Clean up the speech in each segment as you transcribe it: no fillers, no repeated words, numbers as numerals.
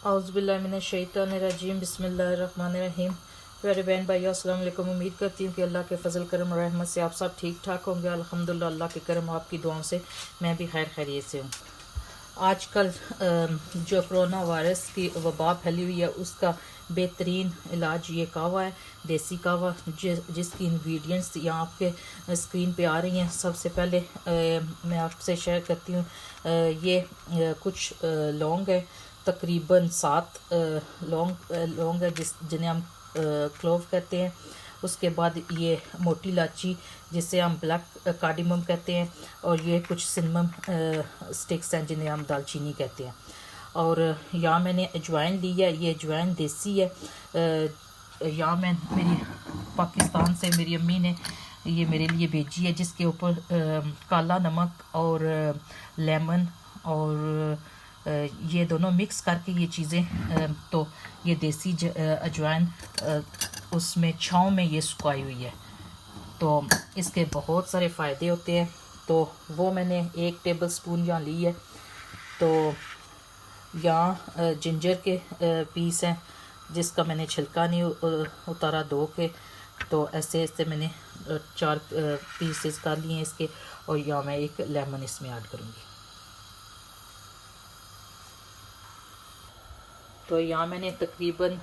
औज़ुबिल्लाहिमिनश्शैतानिर्रजीम बिस्मिल्लाहिर्रहमानिर्रहीम। प्यारे बहन भाई अस्सलाम वालेकुम। उम्मीद करती हूँ कि अल्लाह के फ़ज़ल करम और रहमत से आप सब ठीक ठाक होंगे। अल्हम्दुलिल्लाह अल्लाह के करम आपकी दुआओं से मैं भी खैर खैरियत से हूँ। आजकल जो कोरोना वायरस की वबा फैली हुई है उसका बेहतरीन इलाज ये कहवा है, देसी कहवा, जिसकी इंग्रेडिएंट्स यहाँ आपके स्क्रीन पे आ रही हैं। सबसे पहले मैं आपसे शेयर करती हूँ ये कुछ लौंग है, तकरीबन 7 लौंग है जिन्हें हम क्लोव कहते हैं। उसके बाद ये मोटी इलायची जिसे हम ब्लैक कार्डिमम कहते हैं, और ये कुछ सिनेमम स्टिक्स हैं जिन्हें हम दालचीनी कहते हैं। और यहाँ मैंने अजवाइन ली है, ये अजवाइन देसी है। यहाँ मैं मेरी पाकिस्तान से मेरी अम्मी ने ये मेरे लिए भेजी है, जिसके ऊपर काला नमक और लेमन और ये दोनों मिक्स करके ये चीज़ें, तो ये देसी अजवाइन उसमें छाँव में ये सुखाई हुई है, तो इसके बहुत सारे फ़ायदे होते हैं। तो वो मैंने 1 टेबल स्पून यहाँ ली है। तो यहाँ जिंजर के पीस हैं जिसका मैंने छिलका नहीं उतारा, धो के, तो ऐसे ऐसे मैंने 4 पीसेस कर लिए हैं इसके। और यहाँ मैं 1 लेमन इसमें ऐड करूँगी। तो यहाँ मैंने तकरीबन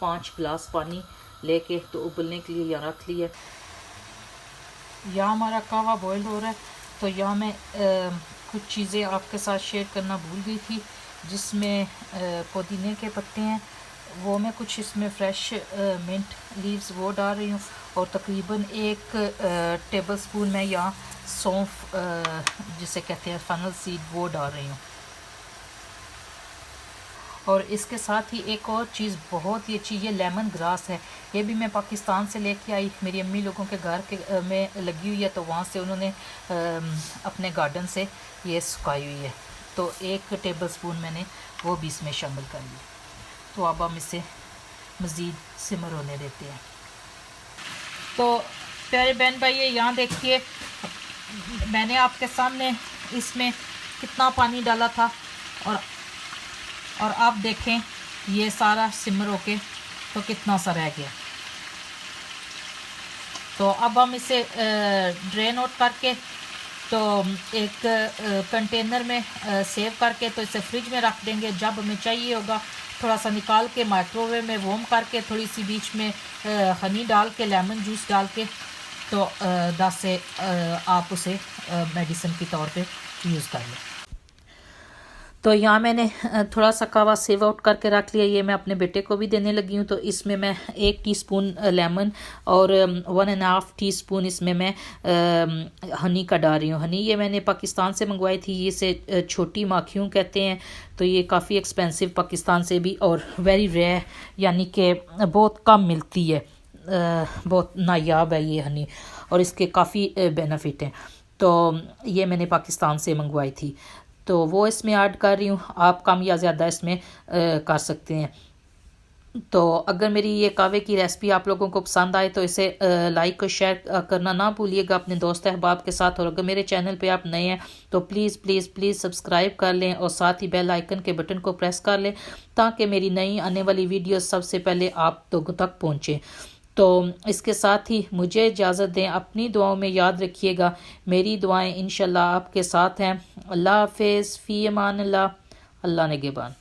5 गिलास पानी लेके तो उबलने के लिए यहाँ रख लिया। यहाँ हमारा कहवा बॉयल हो रहा है। तो यहाँ मैं कुछ चीज़ें आपके साथ शेयर करना भूल गई थी, जिसमें पुदीने के पत्ते हैं, वो मैं कुछ इसमें फ्रेश मिंट लीव्स वो डाल रही हूँ। और तकरीबन 1 टेबल स्पून मैं यहाँ सौंफ जिसे कहते हैं फनल सीड वो डाल रही हूँ। और इसके साथ ही एक और चीज़ बहुत ही अच्छी, ये लेमन ग्रास है। ये भी मैं पाकिस्तान से लेके आई, मेरी अम्मी लोगों के घर के में लगी हुई है, तो वहाँ से उन्होंने अपने गार्डन से ये सुखाई हुई है। तो 1 टेबल स्पून मैंने वो भी इसमें शामिल कर लिया। तो अब हम इसे मज़ीद सिमर होने देते हैं। तो प्यारे बहन भाई ये यहाँ देखिए, मैंने आपके सामने इसमें कितना पानी डाला था, और आप देखें ये सारा सिमर होके तो कितना सा रह गया। तो अब हम इसे ड्रेन आउट करके तो एक कंटेनर में सेव करके तो इसे फ्रिज में रख देंगे। जब हमें चाहिए होगा थोड़ा सा निकाल के माइक्रोवेव में वार्म करके, थोड़ी सी बीच में हनी डाल के, लेमन जूस डाल के, तो 10 से आप उसे मेडिसिन के तौर पे यूज़ कर लें। तो यहाँ मैंने थोड़ा सा कहवा सेव आउट करके रख लिया, ये मैं अपने बेटे को भी देने लगी हूँ। तो इसमें मैं 1 टीस्पून लेमन और 1.5 टीस्पून इसमें मैं हनी का डाल रही हूँ। हनी ये मैंने पाकिस्तान से मंगवाई थी, इसे छोटी माखियों कहते हैं। तो ये काफ़ी एक्सपेंसिव पाकिस्तान से भी, और वेरी रेयर, यानी कि बहुत कम मिलती है, बहुत नायाब है ये हनी, और इसके काफ़ी बेनिफिट हैं। तो ये मैंने पाकिस्तान से मंगवाई थी, तो वो इसमें ऐड कर रही हूँ। आप कम या ज़्यादा इसमें कर सकते हैं। तो अगर मेरी ये कहवे की रेसिपी आप लोगों को पसंद आए तो इसे लाइक और शेयर करना ना भूलिएगा अपने दोस्त अहबाब के साथ। और अगर मेरे चैनल पे आप नए हैं तो प्लीज़ प्लीज़ प्लीज़ सब्सक्राइब कर लें, और साथ ही बेल आइकन के बटन को प्रेस कर लें, ताकि मेरी नई आने वाली वीडियो सबसे पहले आप लोगों तक पहुँचे। तो इसके साथ ही मुझे इजाज़त दें, अपनी दुआओं में याद रखिएगा। मेरी दुआएं इंशाल्लाह आपके साथ हैं। अल्लाह हाफ़िज़, फ़ी अमान अल्लाह, अल्लाह निगहबान।